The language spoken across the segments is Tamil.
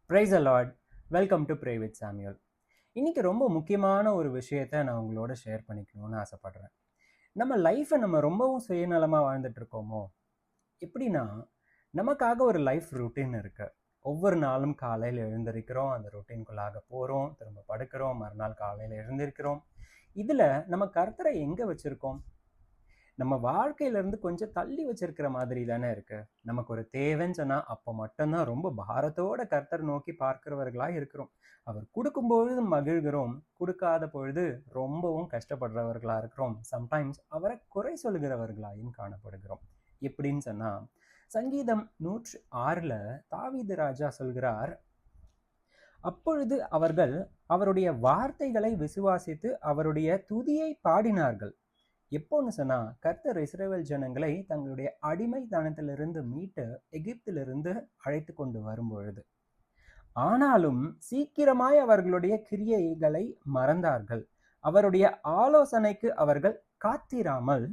பிரைஸ் அலாட். வெல்கம் டு ப்ரே வித் சாமியல். இன்னைக்கு ரொம்ப முக்கியமான ஒரு விஷயத்த நான் உங்களோட ஷேர் பண்ணிக்கணும்னு ஆசைப்படுறேன். நம்ம லைஃப்பை நம்ம ரொம்பவும் சுயநலமாக வாழ்ந்துட்டு இருக்கோமோ? எப்படின்னா, நமக்காக ஒரு லைஃப் ருட்டீன் இருக்கு. ஒவ்வொரு நாளும் காலையில் எழுந்திருக்கிறோம், அந்த ருட்டீன்குள்ளாக போகிறோம், திரும்ப படுக்கிறோம், மறுநாள் காலையில் எழுந்திருக்கிறோம். இதில் நம்ம கர்த்தரை எங்கே வச்சுருக்கோம்? நம்ம வாழ்க்கையிலேருந்து கொஞ்சம் தள்ளி வச்சிருக்கிற மாதிரி தானே இருக்கு. நமக்கு ஒரு தேவைன்னு சொன்னால் அப்போ மட்டும்தான் ரொம்ப பாரத்தோட கர்த்தர் நோக்கி பார்க்கிறவர்களாக இருக்கிறோம். அவர் கொடுக்கும் பொழுது மகிழ்கிறோம், கொடுக்காத பொழுது ரொம்பவும் கஷ்டப்படுறவர்களாக இருக்கிறோம். சம்டைம்ஸ் அவரை குறை சொல்கிறவர்களாயும் காணப்படுகிறோம். எப்படின்னு சொன்னால், சங்கீதம் 106 தாவீது ராஜா சொல்கிறார், அப்பொழுது அவர்கள் அவருடைய வார்த்தைகளை விசுவாசித்து அவருடைய துதியை பாடினார்கள். எப்போன்னு சொன்னா, கர்த்தர் இஸ்ரவேல் ஜனங்களை தங்களுடைய அடிமைத்தனத்திலிருந்து மீட்டு எகிப்திலிருந்து அழைத்து கொண்டு வரும்பொழுது, ஆனாலும் சீக்கிரமாய் அவர்களுடைய கிரியைகளை மறந்தார்கள். அவருடைய ஆலோசனைக்கு அவர்கள் காத்திராமல்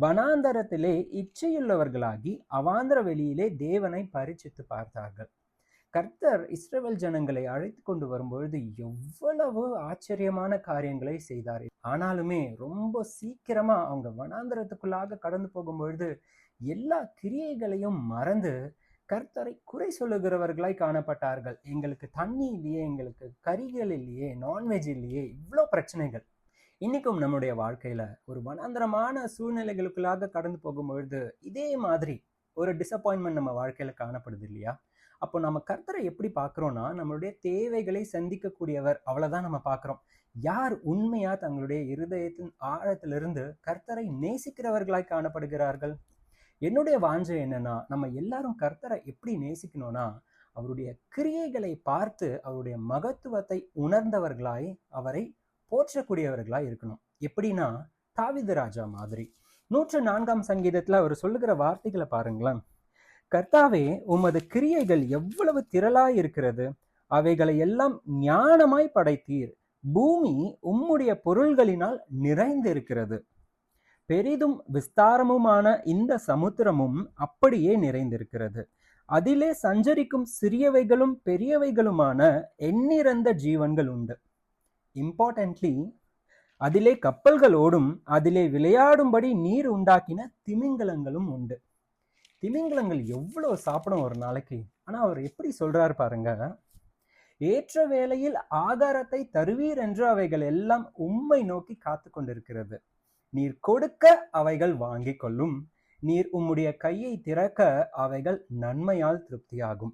வனாந்தரத்திலே இச்சையுள்ளவர்களாகி அவாந்திர வெளியிலே தேவனை பரீட்சித்து பார்த்தார்கள். கர்த்தர் இஸ்ரவேல் ஜனங்களை அழைத்து கொண்டு வரும்பொழுது எவ்வளவு ஆச்சரியமான காரியங்களை செய்தார். ஆனாலுமே ரொம்ப சீக்கிரமா அவங்க வனாந்தரத்துக்குள்ளாக கடந்து போகும்பொழுது எல்லா கிரியைகளையும் மறந்து கர்த்தரை குறை சொல்லுகிறவர்களாய் காணப்பட்டார்கள். எங்களுக்கு தண்ணி இல்லையே, எங்களுக்கு கறிகள் இல்லையே, நான்வெஜ் இல்லையே, இவ்வளோ பிரச்சனைகள். இன்னைக்கும் நம்முடைய வாழ்க்கையில ஒரு வனாந்தரமான சூழ்நிலைகளுக்குள்ளாக கடந்து போகும்பொழுது இதே மாதிரி ஒரு டிசப்பாயின்மெண்ட் நம்ம வாழ்க்கையில காணப்படுது இல்லையா? அப்போ நம்ம கர்த்தரை எப்படி பார்க்குறோன்னா, நம்மளுடைய தேவைகளை சந்திக்கக்கூடியவர், அவ்வளோதான் நம்ம பார்க்குறோம். யார் உண்மையா தங்களுடைய இருதயத்தின் ஆழத்திலிருந்து கர்த்தரை நேசிக்கிறவர்களாய் காணப்படுகிறார்கள்? என்னுடைய வாஞ்சை என்னன்னா, நம்ம எல்லாரும் கர்த்தரை எப்படி நேசிக்கணும்னா, அவருடைய கிரியைகளை பார்த்து அவருடைய மகத்துவத்தை உணர்ந்தவர்களாய் அவரை போற்றக்கூடியவர்களாய் இருக்கணும். எப்படின்னா, தாவீது ராஜா மாதிரி 104 சங்கீதத்துல அவர் சொல்லுகிற வார்த்தைகளை பாருங்களேன். கர்த்தாவே, உமது கிரியைகள் எவ்வளவு திரளாய் இருக்கிறது, அவைகளை எல்லாம் ஞானமாய் படைத்தீர். பூமி உம்முடைய பொருள்களினால் நிறைந்திருக்கிறது. பெரிதும் விஸ்தாரமுமான இந்த சமுத்திரமும் அப்படியே நிறைந்திருக்கிறது. அதிலே சஞ்சரிக்கும் சிறியவைகளும் பெரியவைகளுமான எண்ணிறந்த ஜீவன்கள் உண்டு. இம்பார்ட்டன்ட்லி, அதிலே கப்பல்களோடும் அதிலே விளையாடும்படி நீர் உண்டாக்கின திமிங்கலங்களும் உண்டு. திமிங்கலங்கள் எவ்வளோ சாப்பிடும் ஒரு நாளைக்கு. ஆனால் அவர் எப்படி சொல்றாரு பாருங்க, ஏற்ற வேளையில் ஆகாரத்தை தருவீர் என்று அவைகள் எல்லாம் உம்மை நோக்கி காத்து கொண்டிருக்கிறது. நீர் கொடுக்க அவைகள் வாங்கி கொள்ளும். நீர் உம்முடைய கையை திறக்க அவைகள் நன்மையால் திருப்தியாகும்.